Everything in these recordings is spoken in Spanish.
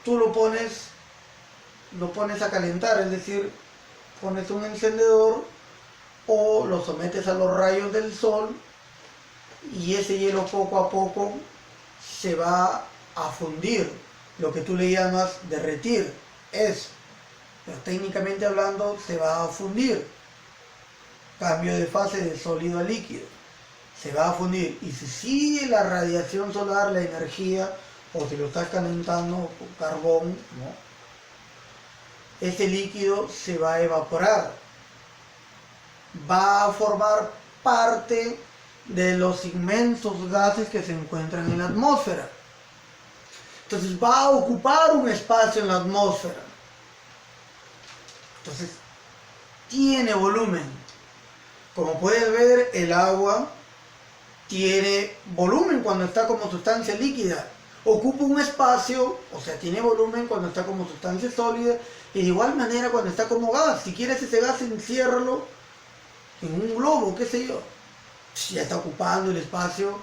tú lo pones a calentar, es decir, pones un encendedor o lo sometes a los rayos del sol y ese hielo poco a poco se va a fundir, lo que tú le llamas derretir, eso. Pero técnicamente hablando se va a fundir. Cambio de fase de sólido a líquido. Se va a fundir. Y si sigue la radiación solar, la energía, o si lo estás calentando con carbón, ¿no? Ese líquido se va a evaporar. Va a formar parte de los inmensos gases que se encuentran en la atmósfera. Entonces va a ocupar un espacio en la atmósfera. Entonces tiene volumen. Como puedes ver, el agua tiene volumen cuando está como sustancia líquida. Ocupa un espacio, o sea, tiene volumen cuando está como sustancia sólida, y de igual manera cuando está como gas. Si quieres ese gas, enciérralo en un globo, qué sé yo. Ya está ocupando el espacio,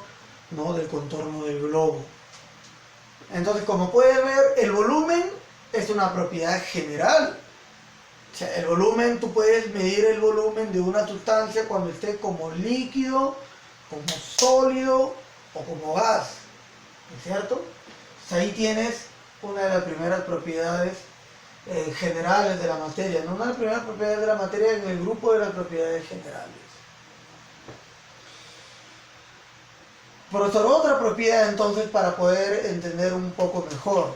¿no?, del contorno del globo. Entonces, como puedes ver, el volumen es una propiedad general. O sea, el volumen, tú puedes medir el volumen de una sustancia cuando esté como líquido, como sólido o como gas, ¿no es cierto? Pues ahí tienes una de las primeras propiedades generales de la materia, no una de las primeras propiedades de la materia en el grupo de las propiedades generales. Por otra propiedad, entonces, para poder entender un poco mejor,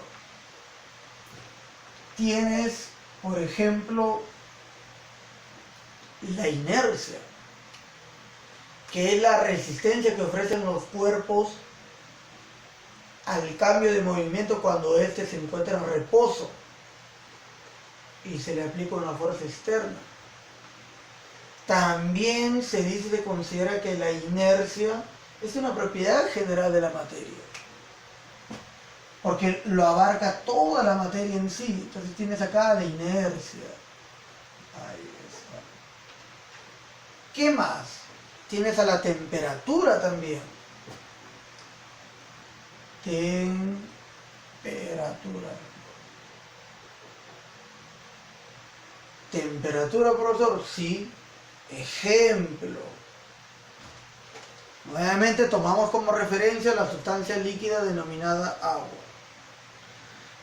tienes, por ejemplo, la inercia, que es la resistencia que ofrecen los cuerpos al cambio de movimiento cuando éste se encuentra en reposo y se le aplica una fuerza externa. También se considera que la inercia es una propiedad general de la materia, porque lo abarca toda la materia en sí. Entonces tienes acá la inercia. Ahí está. ¿Qué más? Tienes a la temperatura también. Temperatura. Temperatura, profesor, sí. Ejemplo. Nuevamente tomamos como referencia la sustancia líquida denominada agua.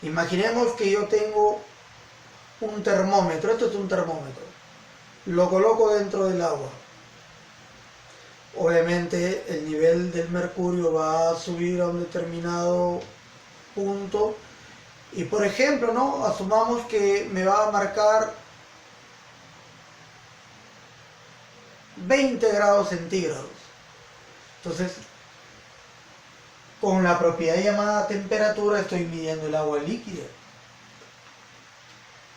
Imaginemos que yo tengo un termómetro. Esto es un termómetro. Lo coloco dentro del agua. Obviamente el nivel del mercurio va a subir a un determinado punto. Y por ejemplo, ¿no?, asumamos que me va a marcar 20 grados centígrados. Entonces, con la propiedad llamada temperatura estoy midiendo el agua líquida.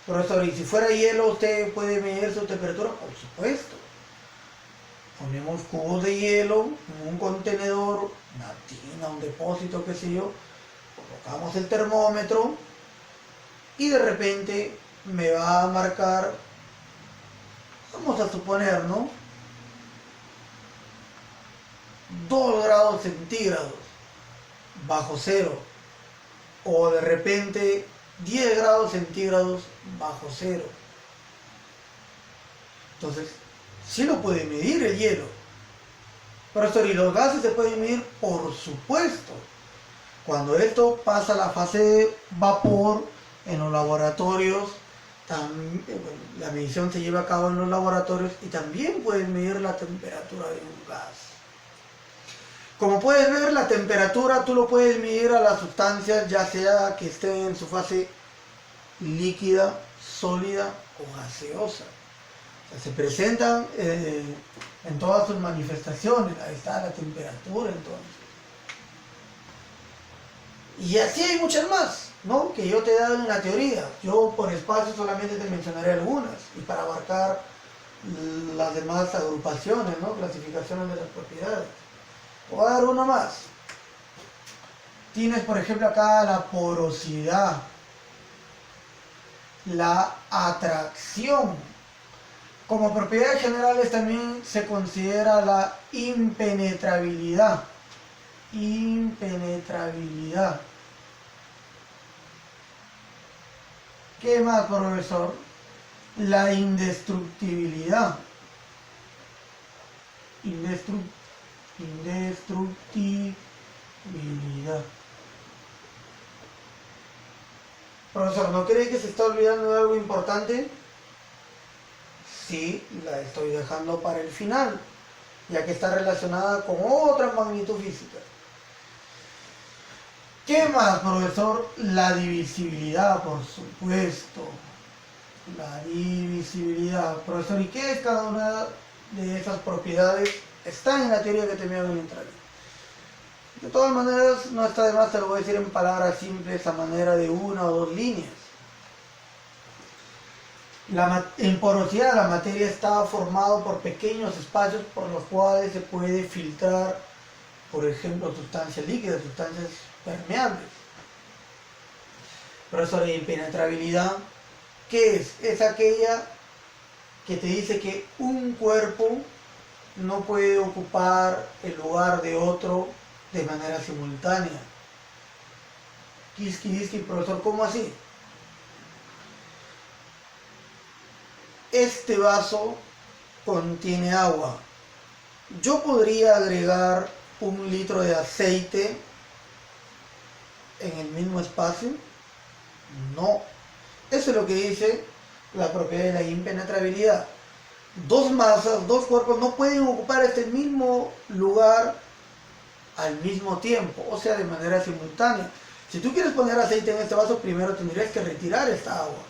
Profesor, ¿y si fuera hielo usted puede medir su temperatura? Por supuesto. Ponemos cubos de hielo en un contenedor, una tina, un depósito, qué sé yo. Colocamos el termómetro y de repente me va a marcar, vamos a suponer, ¿no?, 2 grados centígrados bajo cero, o de repente 10 grados centígrados bajo cero. Entonces, sí lo puede medir el hielo. Profesor, ¿y los gases se pueden medir? Por supuesto. Cuando esto pasa a la fase de vapor en los laboratorios, la medición se lleva a cabo en los laboratorios y también pueden medir la temperatura de un gas. Como puedes ver, la temperatura tú lo puedes medir a las sustancias, ya sea que estén en su fase líquida, sólida o gaseosa. O sea, se presentan en todas sus manifestaciones. Ahí está la temperatura, entonces. Y así hay muchas más, ¿no?, que yo te he dado en la teoría. Yo por espacio solamente te mencionaré algunas, y para abarcar las demás agrupaciones, ¿no?, clasificaciones de las propiedades. Voy a dar uno más. Tienes, por ejemplo, acá la porosidad, la atracción. Como propiedades generales también se considera la impenetrabilidad. Impenetrabilidad. ¿Qué más, profesor? La indestructibilidad. Indestructibilidad. Profesor, ¿no cree que se está olvidando de algo importante? Sí, la estoy dejando para el final, ya que está relacionada con otra magnitud física. ¿Qué más, profesor? La divisibilidad, por supuesto. La divisibilidad. Profesor, ¿y qué es cada una de esas propiedades? Está en la teoría que terminó en el intranet. De todas maneras, no está de más, te lo voy a decir en palabras simples a manera de una o dos líneas. En porosidad, la materia está formada por pequeños espacios por los cuales se puede filtrar, por ejemplo, sustancias líquidas, sustancias permeables. Profesor, ¿y impenetrabilidad qué es? Es aquella que te dice que un cuerpo no puede ocupar el lugar de otro de manera simultánea. Kiski, profesor, ¿cómo así? Este vaso contiene agua. Yo podría agregar 1 litro de aceite en el mismo espacio. No. Eso es lo que dice la propiedad de la impenetrabilidad. Dos masas, dos cuerpos no pueden ocupar este mismo lugar al mismo tiempo, o sea, de manera simultánea. Si tú quieres poner aceite en este vaso, primero tendrías que retirar esta agua.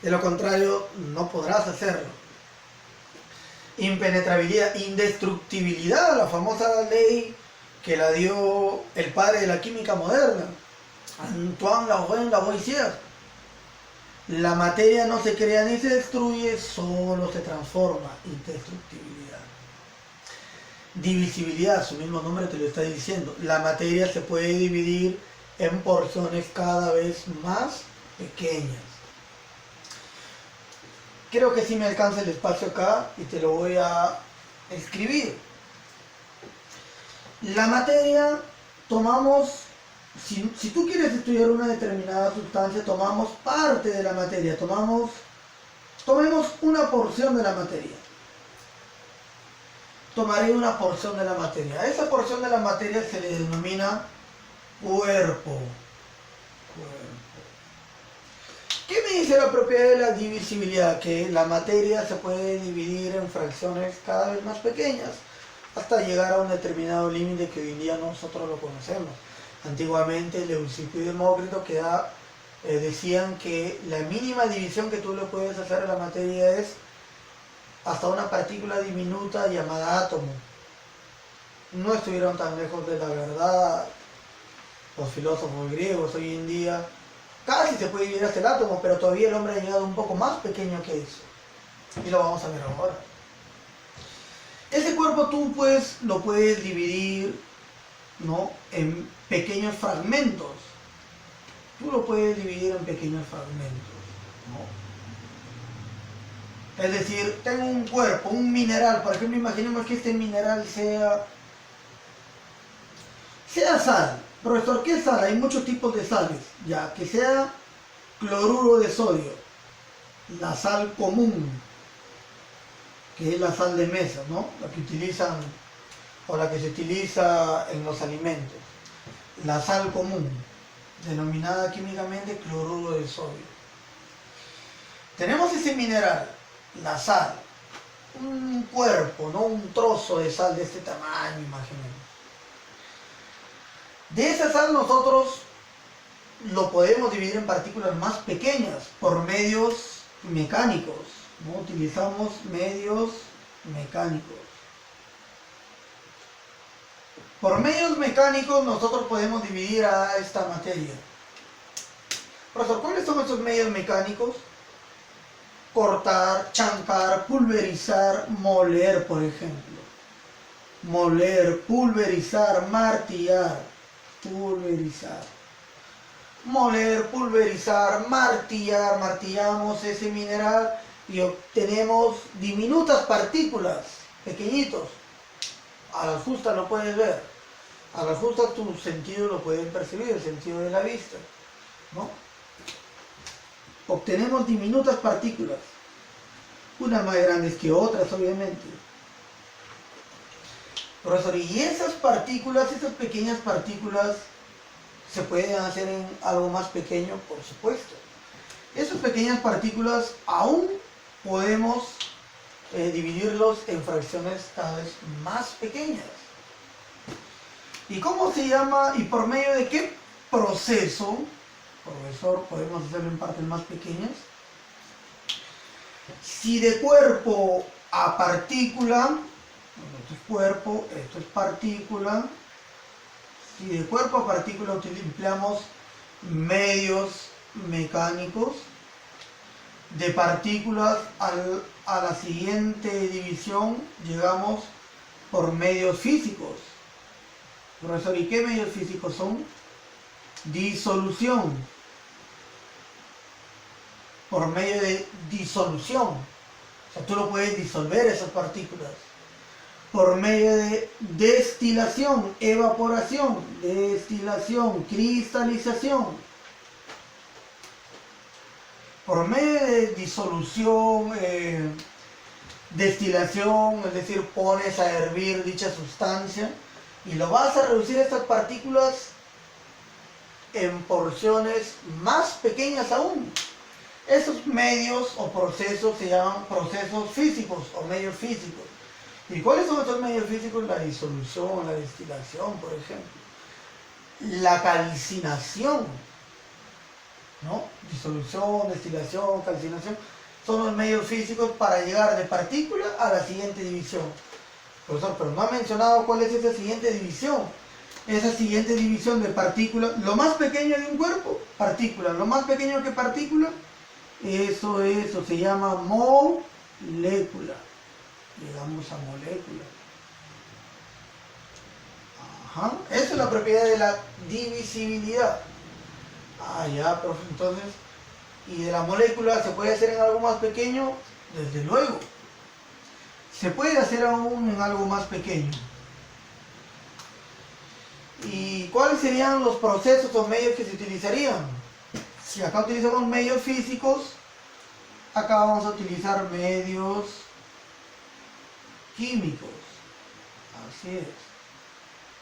De lo contrario, no podrás hacerlo. Impenetrabilidad, indestructibilidad, la famosa ley que la dio el padre de la química moderna, Antoine Lavoisier. La materia no se crea ni se destruye, solo se transforma. Indestructibilidad. Divisibilidad, su mismo nombre te lo está diciendo. La materia se puede dividir en porciones cada vez más pequeñas. Creo que sí me alcanza el espacio acá y te lo voy a escribir. La materia, tomamos, si tú quieres estudiar una determinada sustancia, tomamos parte de la materia, tomemos una porción de la materia. Tomaré una porción de la materia. A esa porción de la materia se le denomina cuerpo. ¿Qué me dice la propiedad de la divisibilidad? Que la materia se puede dividir en fracciones cada vez más pequeñas hasta llegar a un determinado límite que hoy en día nosotros lo conocemos. Antiguamente Leucipo y Demócrito decían que la mínima división que tú le puedes hacer a la materia es hasta una partícula diminuta llamada átomo. No estuvieron tan lejos de la verdad los filósofos griegos. Hoy en día casi se puede dividir hasta el átomo, pero todavía el hombre ha llegado un poco más pequeño que eso. Y lo vamos a ver ahora. Ese cuerpo tú lo puedes dividir, ¿no?, en pequeños fragmentos. Tú lo puedes dividir en pequeños fragmentos, ¿no? Es decir, tengo un cuerpo, un mineral. Por ejemplo, imaginemos que este mineral sea sal. Profesor, ¿qué es sal? Hay muchos tipos de sales. Ya, que sea cloruro de sodio, la sal común, que es la sal de mesa, ¿no? La que utilizan o la que se utiliza en los alimentos. La sal común, denominada químicamente cloruro de sodio. Tenemos ese mineral, la sal, un cuerpo, ¿no?, un trozo de sal de este tamaño, imaginemos. De esa sal nosotros lo podemos dividir en partículas más pequeñas por medios mecánicos, ¿no? Utilizamos medios mecánicos. Por medios mecánicos nosotros podemos dividir a esta materia. Profesor, ¿cuáles son estos medios mecánicos? Cortar, chancar, pulverizar, moler, por ejemplo. Moler, pulverizar, martillar, pulverizar. Moler, pulverizar, martillar, martillamos ese mineral y obtenemos diminutas partículas, pequeñitos. A la justa lo puedes ver. A la justa tus sentidos lo pueden percibir, el sentido de la vista, ¿no? Obtenemos diminutas partículas, unas más grandes que otras, obviamente. Profesor, y esas partículas, esas pequeñas partículas, ¿se pueden hacer en algo más pequeño? Por supuesto. Esas pequeñas partículas aún podemos dividirlos en fracciones cada vez más pequeñas. ¿Y cómo se llama y por medio de qué proceso, profesor, podemos hacerlo en partes más pequeñas? Si de cuerpo a partícula, bueno, esto es cuerpo, esto es partícula, si de cuerpo a partícula empleamos medios mecánicos, de partículas a la siguiente división llegamos por medios físicos. Profesor, ¿y qué medios físicos son? Disolución. Por medio de disolución. O sea, tú lo puedes disolver esas partículas. Por medio de destilación, evaporación, destilación, cristalización. Por medio de disolución, destilación, es decir, pones a hervir dicha sustancia y lo vas a reducir estas partículas en porciones más pequeñas aún. Esos medios o procesos se llaman procesos físicos o medios físicos. ¿Y cuáles son estos medios físicos? La disolución, la destilación, por ejemplo. La calcinación, ¿no? Disolución, destilación, calcinación, son los medios físicos para llegar de partícula a la siguiente división. Profesor, pero no ha mencionado cuál es esa siguiente división. Esa siguiente división de partícula, lo más pequeño de un cuerpo, partícula, lo más pequeño que partícula, eso se llama molécula. Llegamos a molécula. Ajá. Esa es la propiedad de la divisibilidad. Ah, ya, profe, entonces, ¿y de la molécula se puede hacer en algo más pequeño? Desde luego. Se puede hacer aún en algo más pequeño. ¿Y cuáles serían los procesos o medios que se utilizarían? Si acá utilizamos medios físicos, acá vamos a utilizar medios químicos. Así es.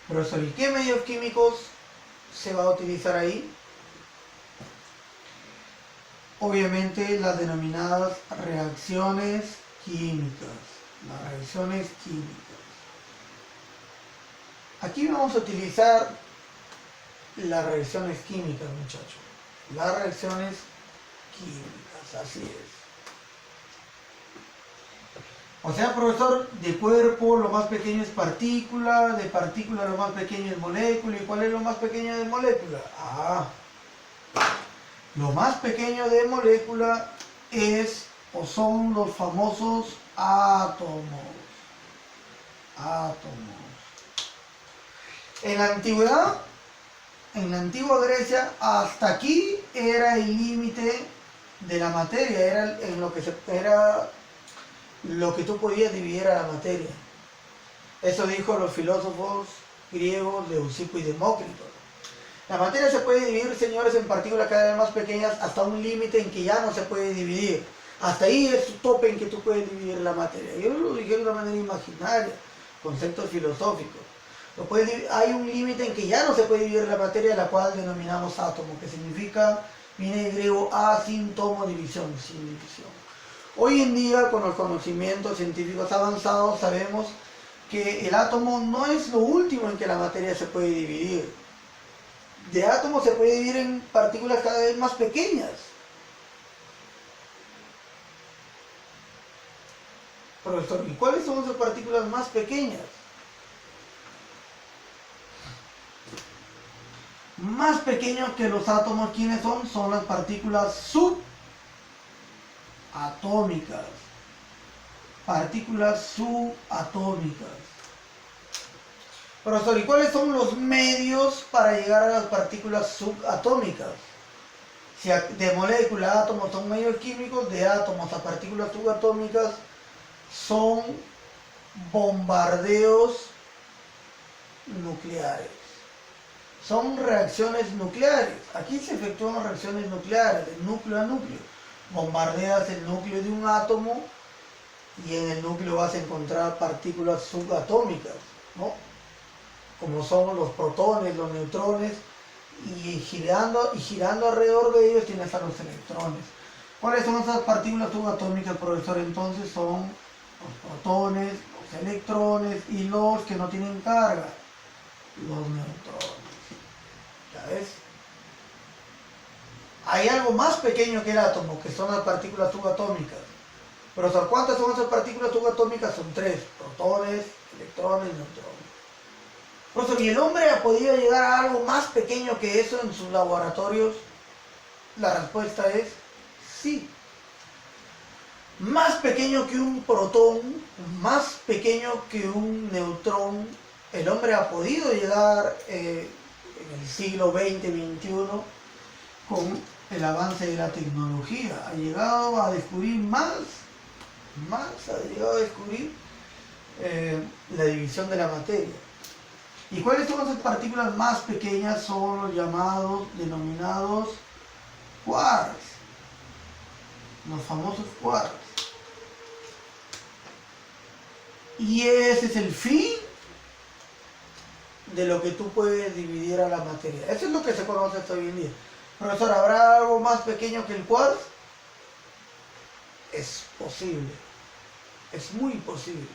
Profesor, ¿y qué medios químicos se va a utilizar ahí? Obviamente las denominadas reacciones químicas. Las reacciones químicas. Aquí vamos a utilizar las reacciones químicas, muchachos. Las reacciones químicas, así es. O sea, profesor, de cuerpo lo más pequeño es partícula, de partícula lo más pequeño es molécula. ¿Y cuál es lo más pequeño de molécula? Lo más pequeño de molécula es o son los famosos átomos. Átomos. En la antigüedad, en la antigua Grecia, hasta aquí era el límite de la materia, era en lo que era lo que tú podías dividir a la materia. Eso dijo los filósofos griegos Leucipo y Demócrito. La materia se puede dividir, señores, en partículas cada vez más pequeñas hasta un límite en que ya no se puede dividir. Hasta ahí es tu tope en que tú puedes dividir la materia. Yo lo dije de una manera imaginaria, conceptos filosóficos. Hay un límite en que ya no se puede dividir la materia, la cual denominamos átomo, que significa, viene del griego asíntomo, división, sin división. Hoy en día, con los conocimientos científicos avanzados, sabemos que el átomo no es lo último en que la materia se puede dividir. De átomos se puede dividir en partículas cada vez más pequeñas. Profesor, ¿y cuáles son esas partículas más pequeñas? Más pequeños que los átomos, ¿quiénes son? Son las partículas subatómicas. Partículas subatómicas. Profesor, ¿y cuáles son los medios para llegar a las partículas subatómicas? Si de molécula a átomos son medios químicos, de átomos a partículas subatómicas son bombardeos nucleares. Son reacciones nucleares. Aquí se efectúan reacciones nucleares, de núcleo a núcleo. Bombardeas el núcleo de un átomo y en el núcleo vas a encontrar partículas subatómicas, ¿no? Como son los protones, los neutrones, y girando alrededor de ellos tienes a los electrones. ¿Cuáles son esas partículas subatómicas, profesor? Entonces son los protones, los electrones y los que no tienen carga, los neutrones. ¿Ya ves? Hay algo más pequeño que el átomo, que son las partículas subatómicas. Profesor, ¿cuántas son esas partículas subatómicas? Son 3, protones, electrones, neutrones. Profesor, ¿y el hombre ha podido llegar a algo más pequeño que eso en sus laboratorios? La respuesta es sí. Más pequeño que un protón, más pequeño que un neutrón, el hombre ha podido llegar en el siglo XX, XXI, con el avance de la tecnología. Ha llegado a descubrir ha llegado a descubrir la división de la materia. ¿Y cuáles son esas partículas más pequeñas? Son los denominados quarks, los famosos quarks. Y ese es el fin de lo que tú puedes dividir a la materia. Eso es lo que se conoce hasta hoy en día. Profesor, ¿habrá algo más pequeño que el quark? Es posible, es muy posible.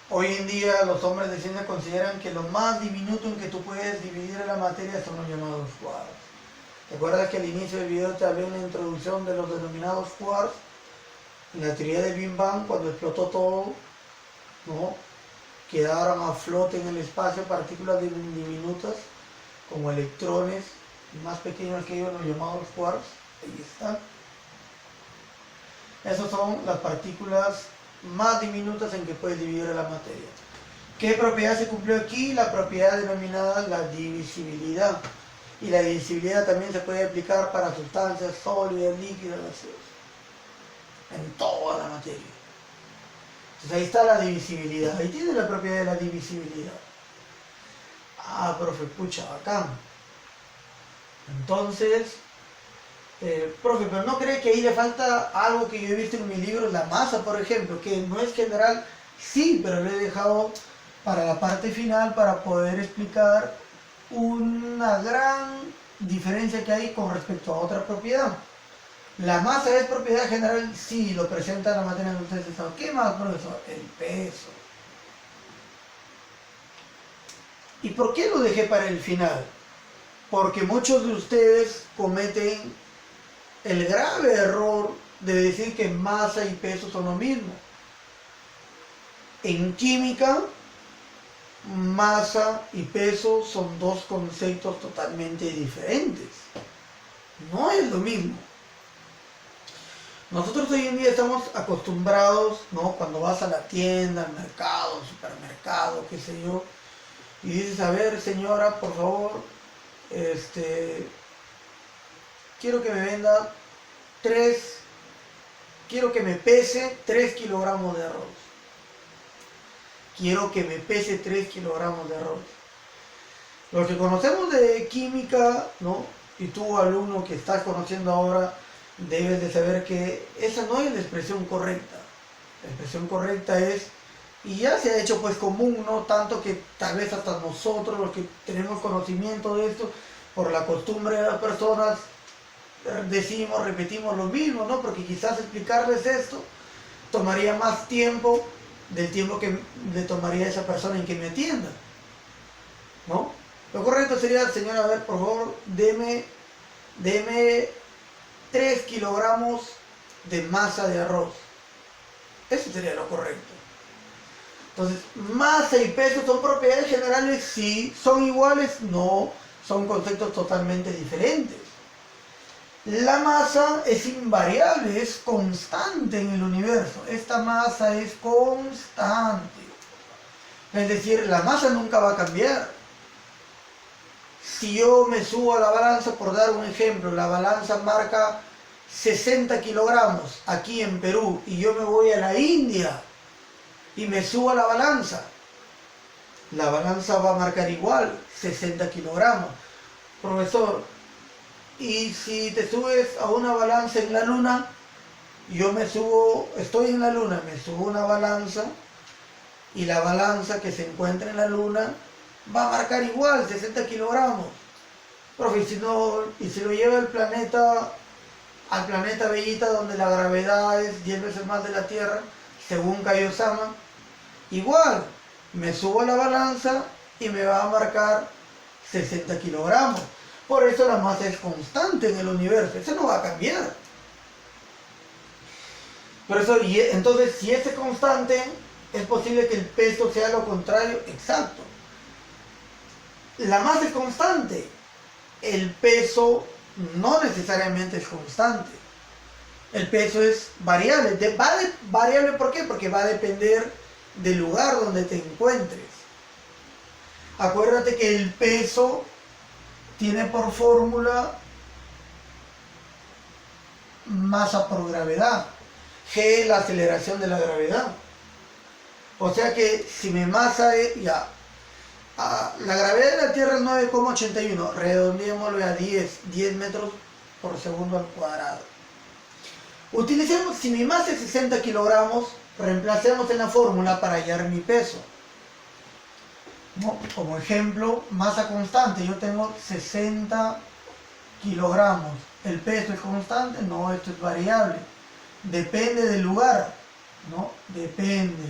Hoy en día los hombres de ciencia consideran que lo más diminuto en que tú puedes dividir a la materia son los llamados quarks. ¿Te acuerdas que al inicio del video te hablé una introducción de los denominados quarks? En la teoría del Big Bang, cuando explotó todo, ¿no? Quedaron a flote en el espacio partículas diminutas, como electrones, más pequeños que ellos, los llamados quarks. Ahí están. Esas son las partículas más diminutas en que puedes dividir a la materia. ¿Qué propiedad se cumplió aquí? La propiedad denominada la divisibilidad. Y la divisibilidad también se puede aplicar para sustancias sólidas, líquidas, gaseosas, en toda la materia. Entonces ahí está la divisibilidad. Ahí tiene la propiedad de la divisibilidad. Ah, profe, pucha, bacán. Entonces, profe, pero ¿no cree que ahí le falta algo que yo he visto en mis libros? La masa, por ejemplo, que no es general. Sí, pero lo he dejado para la parte final para poder explicar una gran diferencia que hay con respecto a otra propiedad. La masa es propiedad general, sí, lo presenta la materia en ustedes. ¿Qué más, profesor? El peso. ¿Y por qué lo dejé para el final? Porque muchos de ustedes cometen el grave error de decir que masa y peso son lo mismo. En química, masa y peso son dos conceptos totalmente diferentes. No es lo mismo. Nosotros hoy en día estamos acostumbrados, ¿no? Cuando vas a la tienda, al mercado, al supermercado, qué sé yo, y dices, a ver, señora, por favor, quiero que me venda quiero que me pese 3 kilogramos de arroz. Quiero que me pese 3 kilogramos de arroz. Los que conocemos de química, ¿no? Y tú, alumno que estás conociendo ahora, debes de saber que esa no es la expresión correcta. La expresión correcta es, y ya se ha hecho pues común, ¿no? Tanto que tal vez hasta nosotros, los que tenemos conocimiento de esto, por la costumbre de las personas, repetimos lo mismo, ¿no? Porque quizás explicarles esto tomaría más tiempo del tiempo que le tomaría a esa persona en que me atienda, ¿no? Lo correcto sería, señora, a ver, por favor, deme 3 kilogramos de masa de arroz. Eso sería lo correcto. Entonces, masa y peso son propiedades generales, sí. ¿Son iguales? No. Son conceptos totalmente diferentes. La masa es invariable, es constante en el universo. Esta masa es constante. Es decir, la masa nunca va a cambiar. Si yo me subo a la balanza, por dar un ejemplo, la balanza marca 60 kilogramos aquí en Perú y yo me voy a la India y me subo a la balanza, la balanza va a marcar igual, 60 kilogramos. Profesor, y si te subes a una balanza en la luna, yo me subo, estoy en la luna, me subo a una balanza y la balanza que se encuentra en la luna va a marcar igual, 60 kilogramos. Profe, y si lo lleva al planeta Bellita, donde la gravedad es 10 veces más de la Tierra, según Kaiosama, igual, me subo a la balanza y me va a marcar 60 kilogramos. Por eso la masa es constante en el universo, eso no va a cambiar. Por eso, entonces, si es constante, es posible que el peso sea lo contrario, exacto. La masa es constante, el peso no necesariamente es constante. El peso es variable. Variable, ¿por qué? Porque va a depender del lugar donde te encuentres. Acuérdate que el peso tiene por fórmula masa por gravedad. G es la aceleración de la gravedad. O sea que si mi masa es, la gravedad de la Tierra es 9,81, redondeémoslo a 10 metros por segundo al cuadrado. Utilicemos, si mi masa es 60 kilogramos, reemplacemos en la fórmula para hallar mi peso. ¿No? Como ejemplo, masa constante, yo tengo 60 kilogramos. ¿El peso es constante? No, esto es variable. Depende del lugar, ¿no? Depende.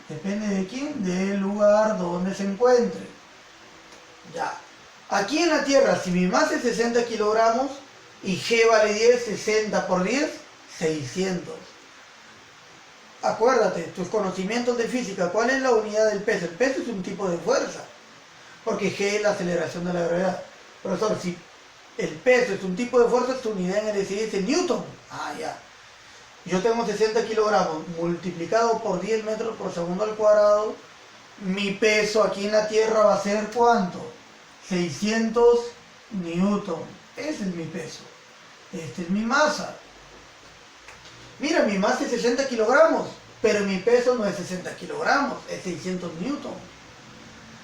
¿Depende de quién? Del lugar donde se encuentre. Ya. Aquí en la Tierra, si mi masa es 60 kilogramos y G vale 10, 60 por 10, 600. Acuérdate, tus conocimientos de física, ¿cuál es la unidad del peso? El peso es un tipo de fuerza, porque G es la aceleración de la gravedad. Profesor, si el peso es un tipo de fuerza, tu unidad en el SI es Newton. Ah, ya. Yo tengo 60 kilogramos multiplicado por 10 metros por segundo al cuadrado. Mi peso aquí en la Tierra va a ser ¿cuánto? 600 newton. Ese es mi peso. Esta es mi masa. Mira, mi masa es 60 kilogramos, pero mi peso no es 60 kilogramos, es 600 newton.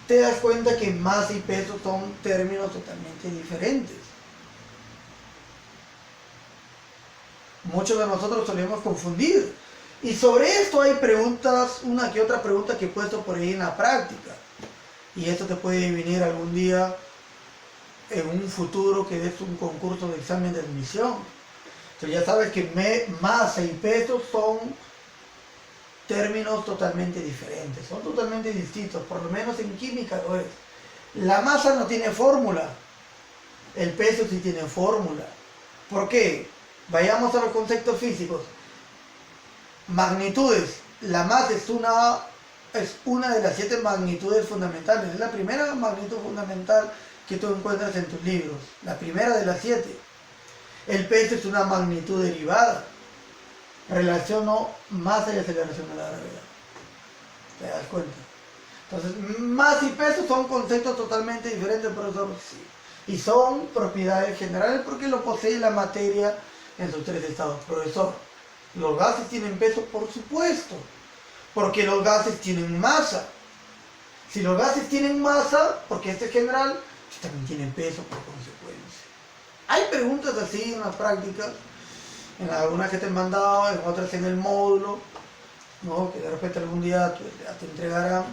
Te das cuenta que masa y peso son términos totalmente diferentes. Muchos de nosotros solemos confundir. Y sobre esto hay preguntas, una que otra pregunta que he puesto por ahí en la práctica. Y esto te puede venir algún día en un futuro que des un concurso de examen de admisión. Entonces ya sabes que masa y peso son términos totalmente diferentes, son totalmente distintos, por lo menos en química lo es. La masa no tiene fórmula, el peso sí tiene fórmula. ¿Por qué? Vayamos a los conceptos físicos. Magnitudes. La masa es una de las 7 magnitudes fundamentales. Es la primera magnitud fundamental que tú encuentras en tus libros. La primera de las 7. El peso es una magnitud derivada. Relaciono masa y aceleración de la gravedad. ¿Te das cuenta? Entonces, masa y peso son conceptos totalmente diferentes, profesor. Sí. Y son propiedades generales porque lo posee la materia en sus 3 estados. Profesor, ¿los gases tienen peso? Por supuesto, porque los gases tienen masa. Si los gases tienen masa, porque este es general, también tienen peso por consecuencia. Hay preguntas así en las prácticas, en algunas que te han mandado, en otras en el módulo, ¿no? Que de repente algún día te entregarán.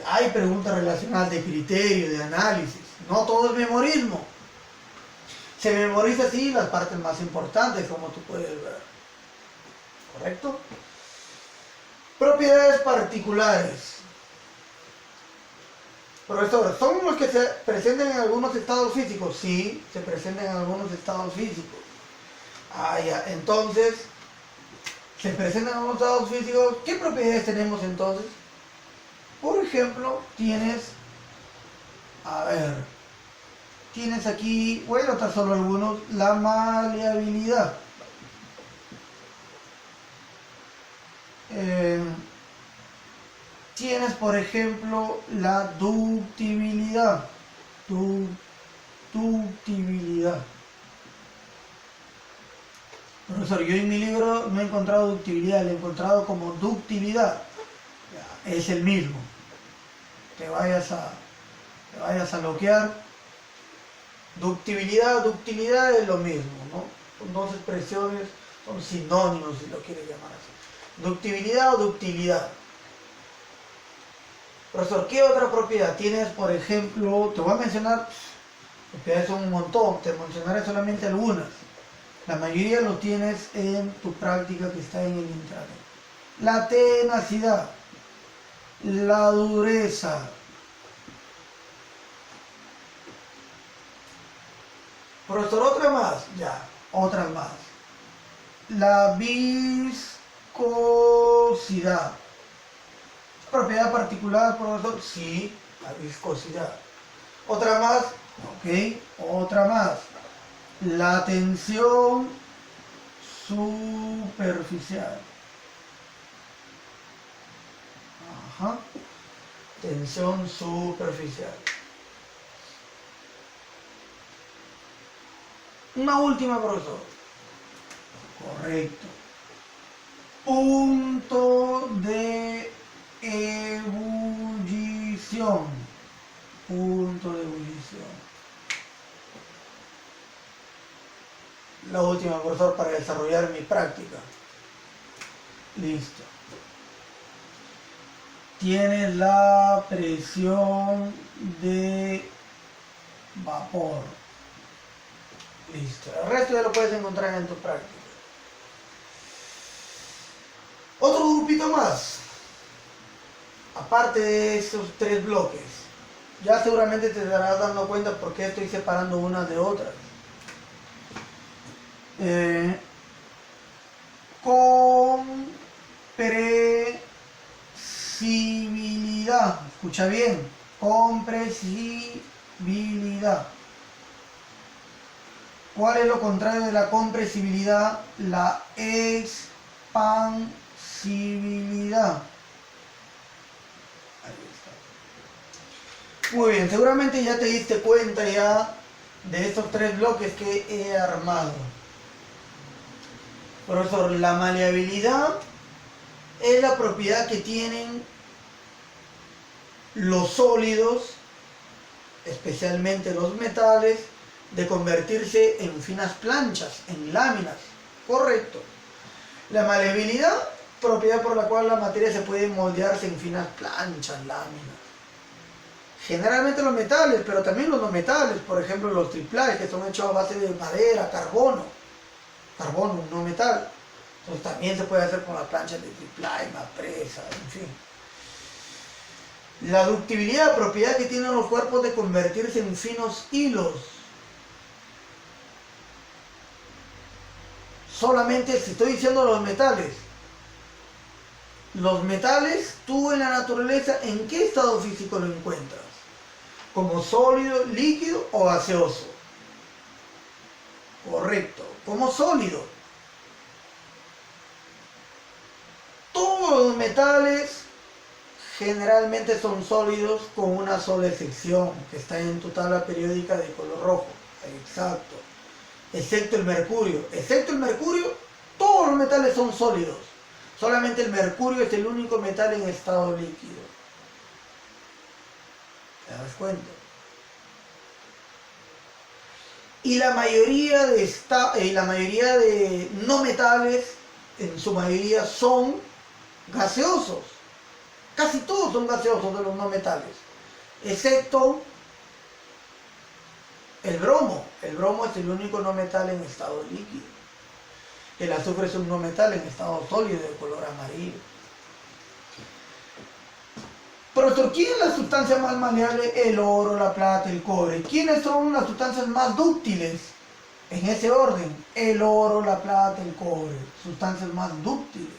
Hay preguntas relacionadas de criterio, de análisis. No todo es memorismo. Se memoriza así las partes más importantes, como tú puedes ver. ¿Correcto? Propiedades particulares. Profesor, ¿son los que se presentan en algunos estados físicos? Sí, se presentan en algunos estados físicos. Ah, ya. Entonces, se presentan en algunos estados físicos. ¿Qué propiedades tenemos entonces? Por ejemplo, tienes aquí, voy a anotar solo algunos, la maleabilidad. Tienes, por ejemplo, la ductibilidad. Ductibilidad. Profesor, yo en mi libro no he encontrado ductibilidad, lo he encontrado como ductividad. es el mismo. Te vayas a loquear. Ductibilidad, ductilidad es lo mismo, ¿no? Son dos expresiones, son sinónimos si lo quieres llamar así. Ductibilidad o ductilidad. Profesor, ¿qué otra propiedad tienes? Por ejemplo, te voy a mencionar, propiedades son un montón, te mencionaré solamente algunas. La mayoría lo tienes en tu práctica que está en el intranet. La tenacidad, la dureza, profesor, otra más, ya, otras más. La viscosidad. ¿Propiedad particular, profesor? Sí, la viscosidad. Otra más, ok, otra más. La tensión superficial. Ajá. Tensión superficial. Una última, profesor. Correcto. Punto de ebullición. Punto de ebullición. La última, profesor, para desarrollar mi práctica. Listo. Tienes la presión de vapor. Listo. El resto ya lo puedes encontrar en tu práctica. Otro grupito más. Aparte de esos tres bloques. Ya seguramente te darás dando cuenta por qué estoy separando unas de otras. Compresibilidad. Escucha bien. Compresibilidad. ¿Cuál es lo contrario de la compresibilidad? La expansibilidad. Ahí está. Muy bien, seguramente ya te diste cuenta ya de estos tres bloques que he armado. Profesor, la maleabilidad es la propiedad que tienen los sólidos, especialmente los metales, de convertirse en finas planchas, en láminas. Correcto. La maleabilidad, propiedad por la cual la materia se puede moldearse en finas planchas, láminas. Generalmente los metales, pero también los no metales, por ejemplo los triplajes, que son hechos a base de madera, carbono, un no metal. Entonces también se puede hacer con las planchas de triplaje, mapresa, en fin. La ductibilidad, propiedad que tienen los cuerpos de convertirse en finos hilos. Solamente si estoy diciendo los metales. Los metales, tú en la naturaleza, ¿en qué estado físico lo encuentras? ¿Como sólido, líquido o gaseoso? Correcto, como sólido. Todos los metales generalmente son sólidos con una sola excepción, que está en tu tabla periódica de color rojo. Exacto. Excepto el mercurio. Excepto el mercurio, todos los metales son sólidos. Solamente el mercurio es el único metal en estado líquido. ¿Te das cuenta? Y la mayoría de no metales, en su mayoría, son gaseosos. Casi todos son gaseosos de los no metales. Excepto el bromo. El bromo es el único no metal en estado líquido. El azufre es un no metal en estado sólido de color amarillo. Profesor, ¿quién es la sustancia más maleable? El oro, la plata, el cobre. ¿Quiénes son las sustancias más dúctiles? En ese orden. El oro, la plata, el cobre. Sustancias más dúctiles.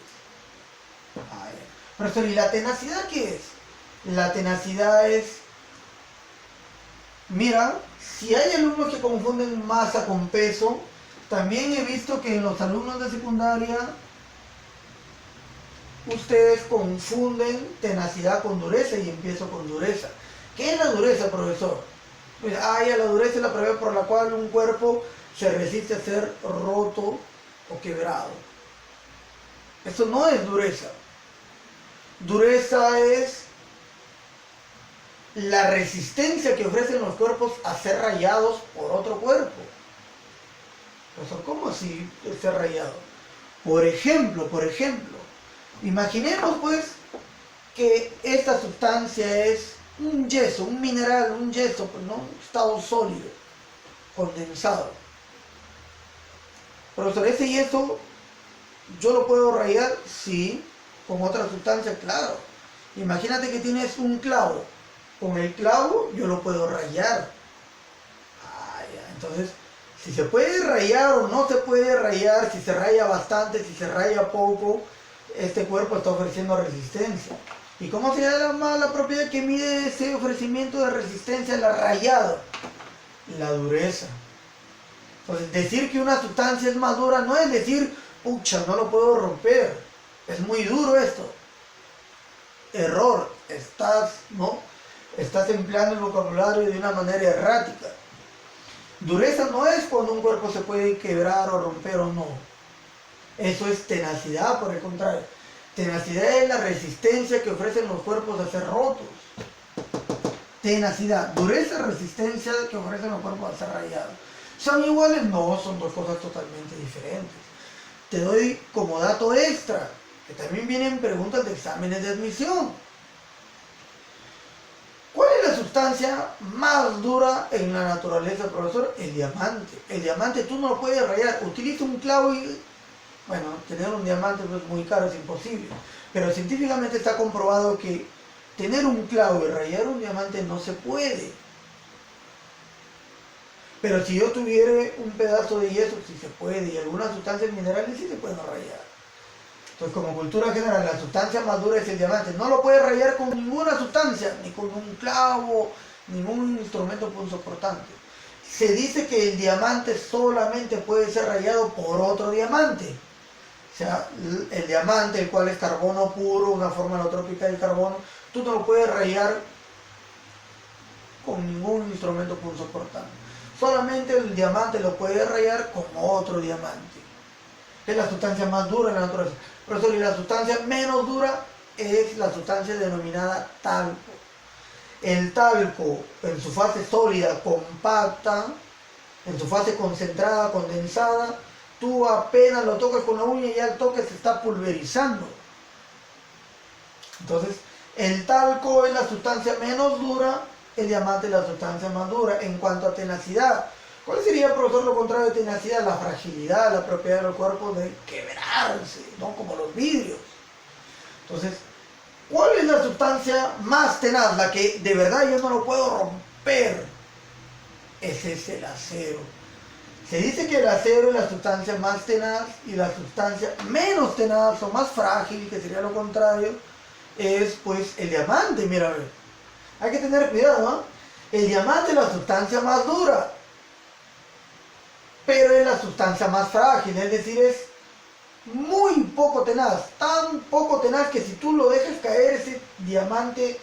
Profesor, ¿y la tenacidad qué es? La tenacidad es... Mira, si hay alumnos que confunden masa con peso, también he visto que en los alumnos de secundaria ustedes confunden tenacidad con dureza y empiezo con dureza. ¿Qué es la dureza, profesor? Pues, ya la dureza es la propiedad por la cual un cuerpo se resiste a ser roto o quebrado. Eso no es dureza. Dureza es la resistencia que ofrecen los cuerpos a ser rayados por otro cuerpo. Profesor, ¿cómo así ser rayado? Por ejemplo, imaginemos pues que esta sustancia es un yeso, un mineral, un yeso, pues no, un estado sólido, condensado. Profesor, ese yeso yo lo puedo rayar, sí, con otra sustancia, claro. Imagínate que tienes un clavo. Con el clavo yo lo puedo rayar. Ah, ya. Entonces, si se puede rayar o no se puede rayar, si se raya bastante, si se raya poco, este cuerpo está ofreciendo resistencia. ¿Y cómo se llama la propiedad que mide ese ofrecimiento de resistencia a la rayada? La dureza. Entonces, decir que una sustancia es más dura no es decir, pucha, no lo puedo romper, es muy duro esto. Error, estás empleando el vocabulario de una manera errática. Dureza no es cuando un cuerpo se puede quebrar o romper o no. Eso es tenacidad, por el contrario. Tenacidad es la resistencia que ofrecen los cuerpos a ser rotos. Tenacidad, dureza, resistencia que ofrecen los cuerpos a ser rayados. ¿Son iguales? No, son dos cosas totalmente diferentes. Te doy como dato extra, que también vienen preguntas de exámenes de admisión. ¿Cuál es la sustancia más dura en la naturaleza, profesor? El diamante. El diamante tú no lo puedes rayar. Utiliza un clavo y... Bueno, tener un diamante no es muy caro, es imposible. Pero científicamente está comprobado que tener un clavo y rayar un diamante no se puede. Pero si yo tuviera un pedazo de yeso, sí se puede. Y algunas sustancias minerales sí se pueden rayar. Entonces, como cultura general, la sustancia más dura es el diamante. No lo puedes rayar con ninguna sustancia, ni con un clavo, ningún instrumento punzocortante. Se dice que el diamante solamente puede ser rayado por otro diamante. O sea, el diamante, el cual es carbono puro, una forma alotrópica del carbono, tú no lo puedes rayar con ningún instrumento punzocortante. Solamente el diamante lo puedes rayar con otro diamante. Es la sustancia más dura en la naturaleza. Profesor, y la sustancia menos dura es la sustancia denominada talco. El talco, en su fase sólida, compacta, en su fase concentrada, condensada, tú apenas lo tocas con la uña y ya el toque se está pulverizando. Entonces, el talco es la sustancia menos dura, el diamante es la sustancia más dura. En cuanto a tenacidad, ¿cuál sería, profesor, lo contrario de tenacidad? La fragilidad, la propiedad del cuerpo de quebrarse, ¿no? Como los vidrios. Entonces, ¿cuál es la sustancia más tenaz? La que de verdad yo no lo puedo romper. Ese es el acero. Se dice que el acero es la sustancia más tenaz y la sustancia menos tenaz o más frágil, que sería lo contrario, es pues el diamante. Mira, a ver. Hay que tener cuidado, ¿no? El diamante es la sustancia más dura, pero es la sustancia más frágil, es decir, es muy poco tenaz, tan poco tenaz que si tú lo dejas caer ese diamante,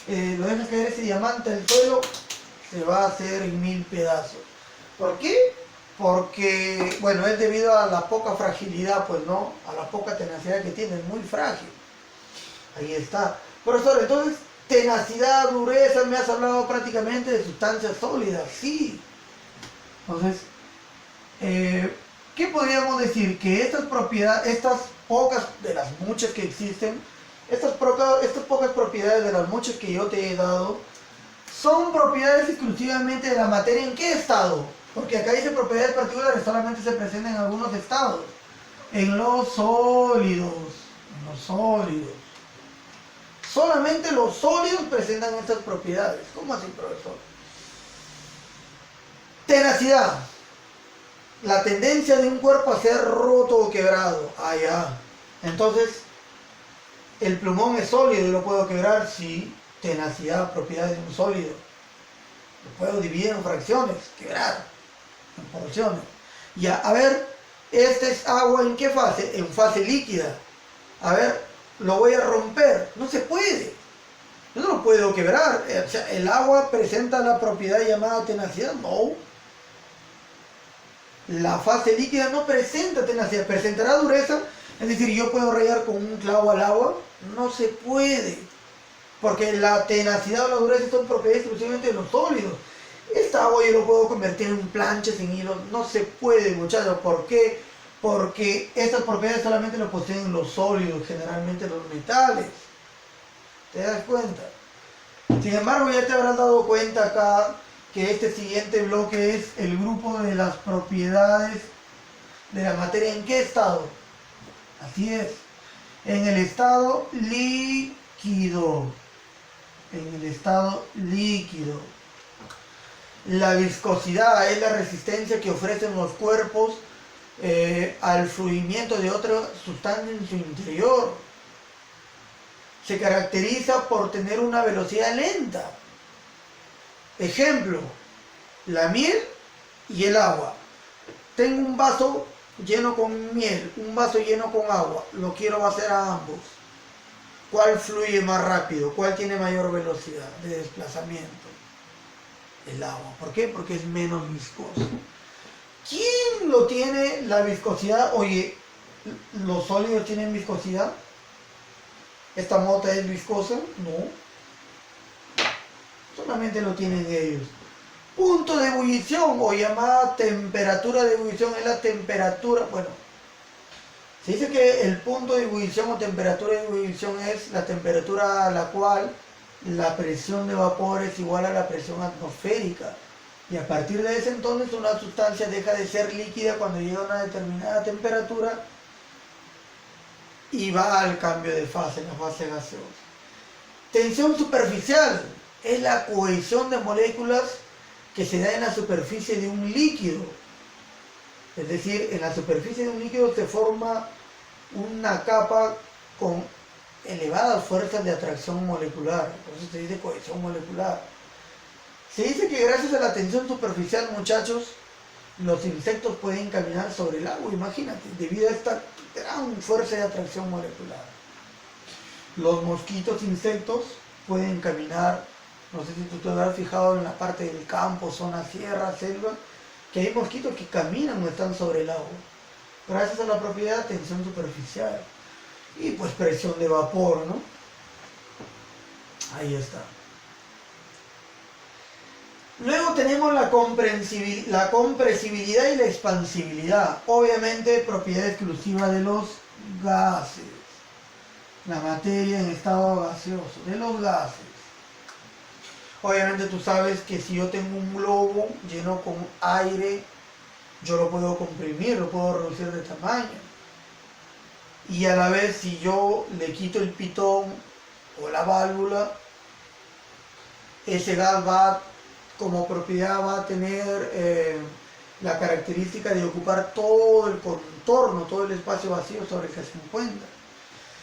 al suelo, se va a hacer en 1000 pedazos. ¿Por qué? Porque, bueno, es debido a la poca fragilidad, pues no, a la poca tenacidad que tiene, es muy frágil. Ahí está. Profesor, entonces, tenacidad, dureza, me has hablado prácticamente de sustancias sólidas, sí. Entonces, ¿qué podríamos decir? Que estas propiedades, estas pocas de las muchas que existen, estas pocas propiedades de las muchas que yo te he dado, son propiedades exclusivamente de la materia. ¿En qué estado? Porque acá dice propiedades particulares, solamente se presentan en algunos estados. En los sólidos, Solamente los sólidos presentan estas propiedades. ¿Cómo así, profesor? Tenacidad. La tendencia de un cuerpo a ser roto o quebrado. Ah, ya. Entonces, el plumón es sólido y lo puedo quebrar. Sí. Tenacidad, propiedades de un sólido. Lo puedo dividir en fracciones, quebrar, en porciones. Ya, a ver, este es agua, ¿en qué fase? En fase líquida. A ver, lo voy a romper. No se puede. Yo no lo puedo quebrar. O sea, ¿el agua presenta la propiedad llamada tenacidad? No. La fase líquida no presenta tenacidad. Presentará dureza, Es decir, yo puedo rayar con un clavo al agua, no se puede, porque la tenacidad o la dureza son propiedades exclusivamente de los sólidos. Esta agua yo lo puedo convertir en planchas, en hilos, no se puede, muchachos. ¿Por qué? Porque estas propiedades solamente lo poseen los sólidos, generalmente los metales. ¿Te das cuenta? Sin embargo, ya te habrás dado cuenta acá que este siguiente bloque es el grupo de las propiedades de la materia. ¿En qué estado? Así es, en el estado líquido. En el estado líquido. La viscosidad es la resistencia que ofrecen los cuerpos al fluimiento de otra sustancia en su interior. Se caracteriza por tener una velocidad lenta. Ejemplo, la miel y el agua. Tengo un vaso lleno con miel, un vaso lleno con agua. Lo quiero vaciar a ambos. ¿Cuál fluye más rápido? ¿Cuál tiene mayor velocidad de desplazamiento? El agua. ¿Por qué? Porque es menos viscoso. ¿Quién lo tiene la viscosidad? Oye, ¿los sólidos tienen viscosidad? ¿Esta mota es viscosa? No. Solamente lo tienen ellos. Punto de ebullición o llamada temperatura de ebullición es la temperatura. Bueno, se dice que el punto de ebullición o temperatura de ebullición es la temperatura a la cual la presión de vapor es igual a la presión atmosférica. Y a partir de ese entonces una sustancia deja de ser líquida cuando llega a una determinada temperatura y va al cambio de fase, la fase gaseosa. Tensión superficial es la cohesión de moléculas que se da en la superficie de un líquido. Es decir, en la superficie de un líquido se forma una capa con elevadas fuerzas de atracción molecular. Por eso se dice cohesión molecular. Se dice que gracias a la tensión superficial, muchachos, los insectos pueden caminar sobre el agua, imagínate, debido a esta gran fuerza de atracción molecular. Los mosquitos insectos pueden caminar, no sé si tú te habrás fijado en la parte del campo, zona sierra, selva, que hay mosquitos que caminan o están sobre el agua, gracias a la propiedad de tensión superficial y pues presión de vapor, ¿no? Ahí está. Luego tenemos la compresibilidad y la expansibilidad. Obviamente propiedad exclusiva de los gases. La materia en estado gaseoso, de los gases. Obviamente tú sabes que si yo tengo un globo lleno con aire, yo lo puedo comprimir, lo puedo reducir de tamaño. Y a la vez si yo le quito el pitón o la válvula, ese gas va como propiedad va a tener la característica de ocupar todo el contorno, todo el espacio vacío sobre el que se encuentra.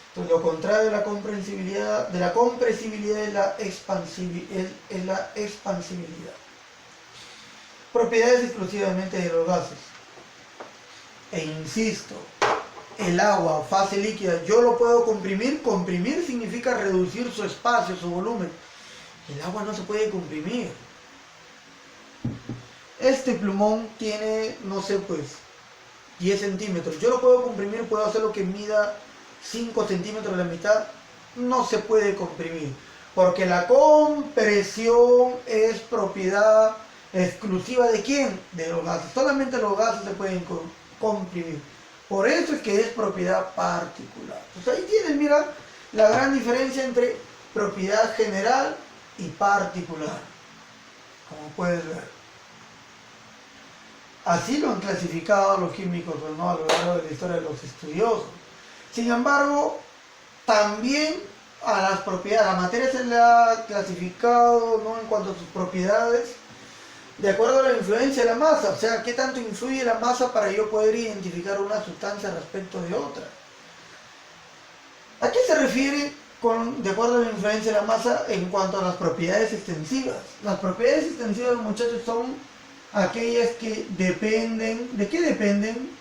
Entonces lo contrario de la compresibilidad es la expansibilidad. Propiedades exclusivamente de los gases. E insisto, el agua, fase líquida, yo lo puedo comprimir. Comprimir significa reducir su espacio, su volumen. El agua no se puede comprimir. Este plumón tiene, no sé, pues 10 centímetros. Yo lo puedo comprimir, puedo hacer lo que mida 5 centímetros de la mitad. No se puede comprimir, porque la compresión es propiedad exclusiva ¿de quién? De los gases. Solamente los gases se pueden comprimir. Por eso es que es propiedad particular. Pues ahí tienes, mira, la gran diferencia entre propiedad general y particular, como puedes ver. Así lo han clasificado los químicos, ¿no? A lo largo de la historia de los estudiosos. Sin embargo, también a las propiedades, a la materia se le ha clasificado, ¿no? En cuanto a sus propiedades, de acuerdo a la influencia de la masa. O sea, ¿qué tanto influye la masa para yo poder identificar una sustancia respecto de otra? ¿A qué se refiere de acuerdo a la influencia de la masa en cuanto a las propiedades extensivas? Las propiedades extensivas, muchachos, son aquellas que dependen. ¿De qué dependen?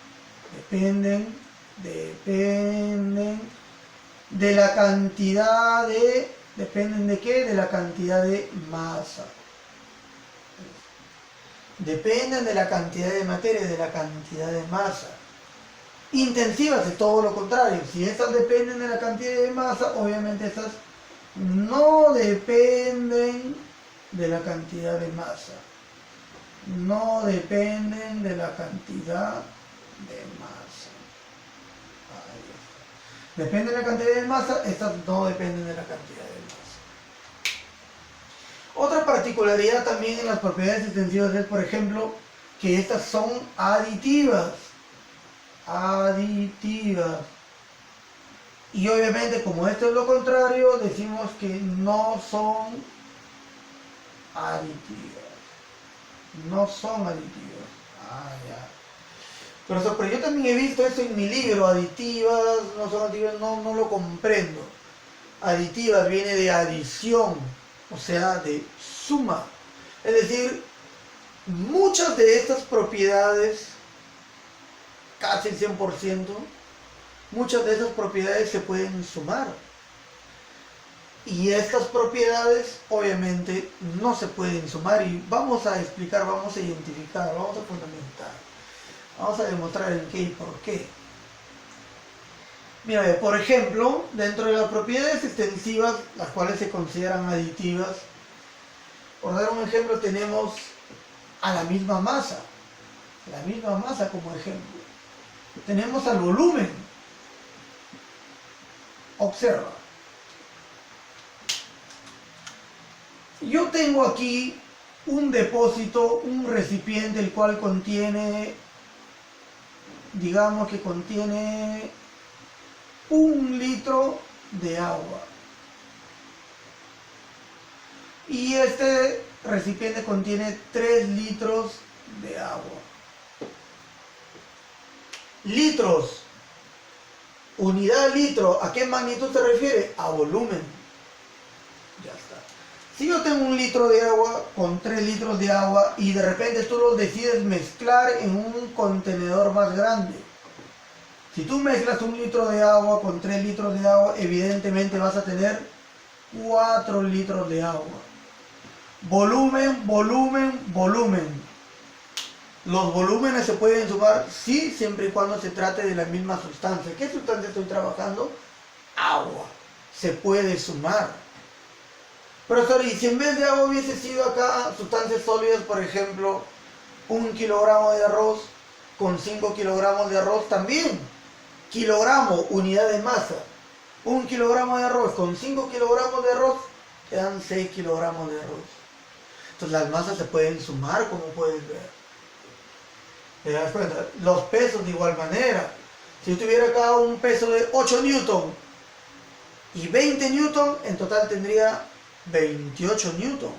Dependen de la cantidad de... ¿Dependen de qué? De la cantidad de masa. Dependen de la cantidad de materia, de la cantidad de masa. Intensivas es todo lo contrario. Si estas dependen de la cantidad de masa, obviamente estas no dependen de la cantidad de masa. No dependen de la cantidad de masa. Ahí está. Depende de la cantidad de masa, estas no dependen de la cantidad de masa. Otra particularidad también en las propiedades extensivas es, por ejemplo, que estas son aditivas. Aditivas. Y obviamente, como esto es lo contrario, decimos que no son aditivas. No son aditivas. Ah, ya. Pero yo también he visto eso en mi libro, aditivas, no son aditivas, no lo comprendo. Aditivas viene de adición, o sea, de suma. Es decir, muchas de estas propiedades, casi el 100%, muchas de esas propiedades se pueden sumar. Y estas propiedades obviamente no se pueden sumar y vamos a explicar, vamos a identificar, vamos a fundamentar, vamos a demostrar en qué y por qué. Mira, por ejemplo, dentro de las propiedades extensivas, las cuales se consideran aditivas, por dar un ejemplo, tenemos a la misma masa como ejemplo. Tenemos al volumen. Observa. Yo tengo aquí un depósito, un recipiente el cual contiene, digamos que contiene 1 litro de agua. Y este recipiente contiene 3 litros de agua. Litros. Unidad litro. ¿A qué magnitud se refiere? A volumen. Ya está. Si yo tengo 1 litro de agua con 3 litros de agua y de repente tú los decides mezclar en un contenedor más grande. Si tú mezclas 1 litro de agua con 3 litros de agua, evidentemente vas a tener 4 litros de agua. Volumen, volumen, volumen. Los volúmenes se pueden sumar, sí, siempre y cuando se trate de la misma sustancia. ¿Qué sustancia estoy trabajando? Agua. Se puede sumar. Profesor, ¿y si en vez de agua hubiese sido acá sustancias sólidas, por ejemplo, 1 kilogramo de arroz con 5 kilogramos de arroz también? Kilogramo, unidad de masa. 1 kilogramo de arroz con 5 kilogramos de arroz, te dan 6 kilogramos de arroz. Entonces las masas se pueden sumar, como puedes ver. ¿Te das cuenta? Los pesos de igual manera. Si yo tuviera acá un peso de 8 newton y 20 newton, en total tendría 28 newton.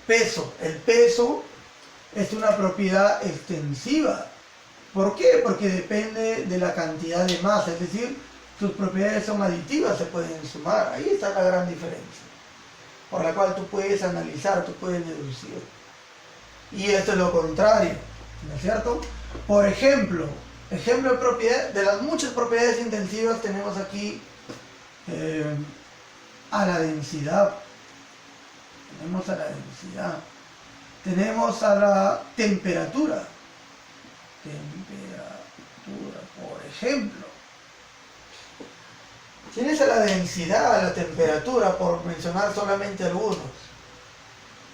Peso. El peso es una propiedad extensiva. ¿Por qué? Porque depende de la cantidad de masa. Es decir, sus propiedades son aditivas, se pueden sumar. Ahí está la gran diferencia. Por la cual tú puedes analizar, tú puedes deducir. Y esto es lo contrario. ¿No es cierto? Por ejemplo, ejemplo de propiedad, de las muchas propiedades intensivas tenemos aquí a la densidad. Tenemos a la densidad. Tenemos a la temperatura. Temperatura, por ejemplo. Tienes a la densidad, a la temperatura, por mencionar solamente algunos.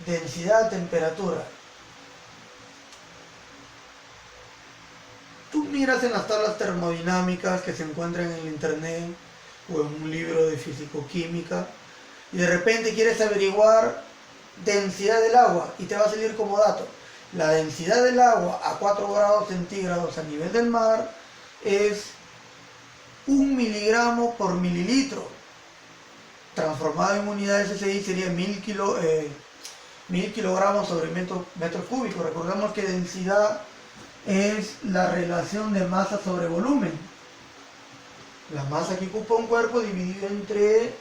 Densidad, temperatura. Tú miras en las tablas termodinámicas que se encuentran en el internet o en un libro de fisicoquímica y de repente quieres averiguar densidad del agua y te va a salir como dato. La densidad del agua a 4 grados centígrados a nivel del mar es 1 miligramo por mililitro. Transformado en unidades SI sería 1000 kilogramos sobre metro cúbico. Recordemos que densidad es la relación de masa sobre volumen. La masa que ocupa un cuerpo dividido entre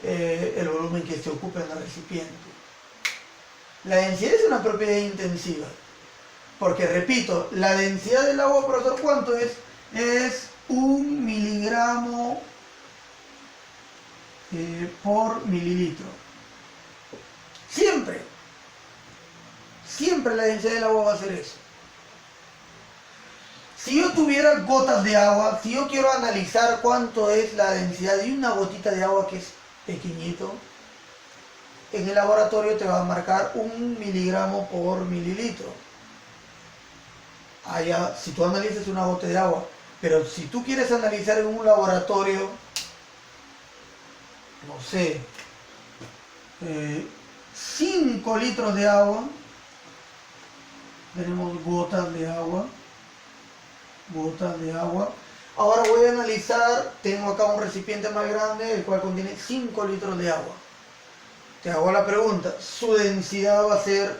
el volumen que se ocupa en el recipiente. La densidad es una propiedad intensiva. Porque, repito, la densidad del agua, profesor, ¿cuánto es? Es 1 miligramo por mililitro. Siempre. Siempre la densidad del agua va a ser eso. Si yo tuviera gotas de agua, si yo quiero analizar cuánto es la densidad de una gotita de agua que es pequeñito, en el laboratorio te va a marcar 1 miligramo por mililitro. Allá, si tú analizas una gota de agua, pero si tú quieres analizar en un laboratorio, no sé, 5 litros de agua, tenemos gotas de agua. Ahora voy a analizar, tengo acá un recipiente más grande, el cual contiene 5 litros de agua. Te hago la pregunta, ¿su densidad va a ser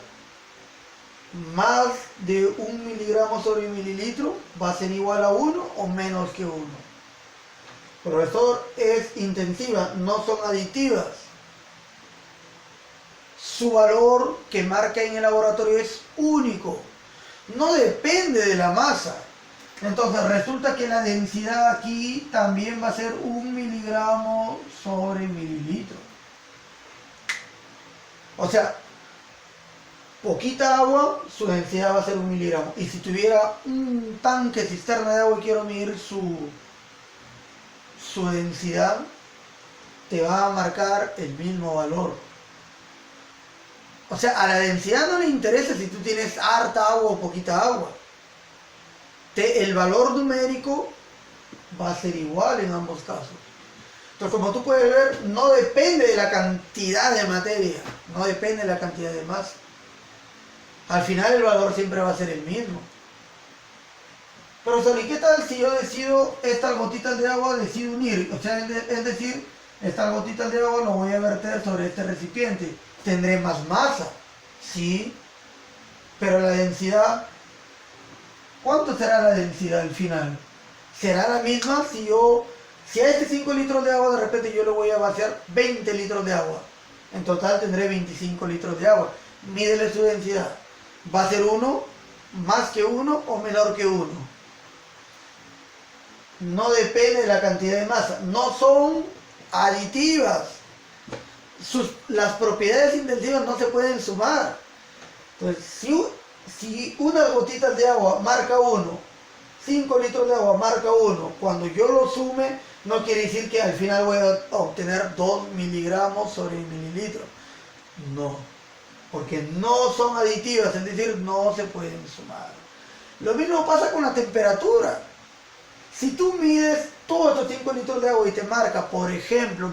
más de 1 miligramo sobre mililitro? ¿Va a ser igual a 1 o menos que 1? Profesor, es intensiva, no son aditivas. Su valor que marca en el laboratorio es único, no depende de la masa. Entonces resulta que la densidad aquí también va a ser 1 miligramo sobre mililitro. O sea, poquita agua, su densidad va a ser 1 miligramo. Y si tuviera un tanque cisterna de agua y quiero medir su densidad, te va a marcar el mismo valor. O sea, a la densidad no le interesa si tú tienes harta agua o poquita agua. El valor numérico va a ser igual en ambos casos. Entonces, como tú puedes ver, no depende de la cantidad de materia, no depende de la cantidad de masa. Al final el valor siempre va a ser el mismo. Profesor, ¿y qué tal si yo decido estas gotitas de agua, decido unir? O sea, es decir, estas gotitas de agua lo voy a verter sobre este recipiente. Tendré más masa, sí, pero la densidad, ¿cuánto será la densidad al final? ¿Será la misma si a este 5 litros de agua de repente yo le voy a vaciar 20 litros de agua? En total tendré 25 litros de agua. Mídele su densidad. ¿Va a ser 1, más que 1 o menor que 1? No depende de la cantidad de masa. No son aditivas. Las propiedades intensivas no se pueden sumar. Entonces, si unas gotitas de agua marca 1, 5 litros de agua marca 1, cuando yo lo sume, no quiere decir que al final voy a obtener 2 miligramos sobre mililitro. No, porque no son aditivas, es decir, no se pueden sumar. Lo mismo pasa con la temperatura. Si tú mides todos estos 5 litros de agua y te marca, por ejemplo,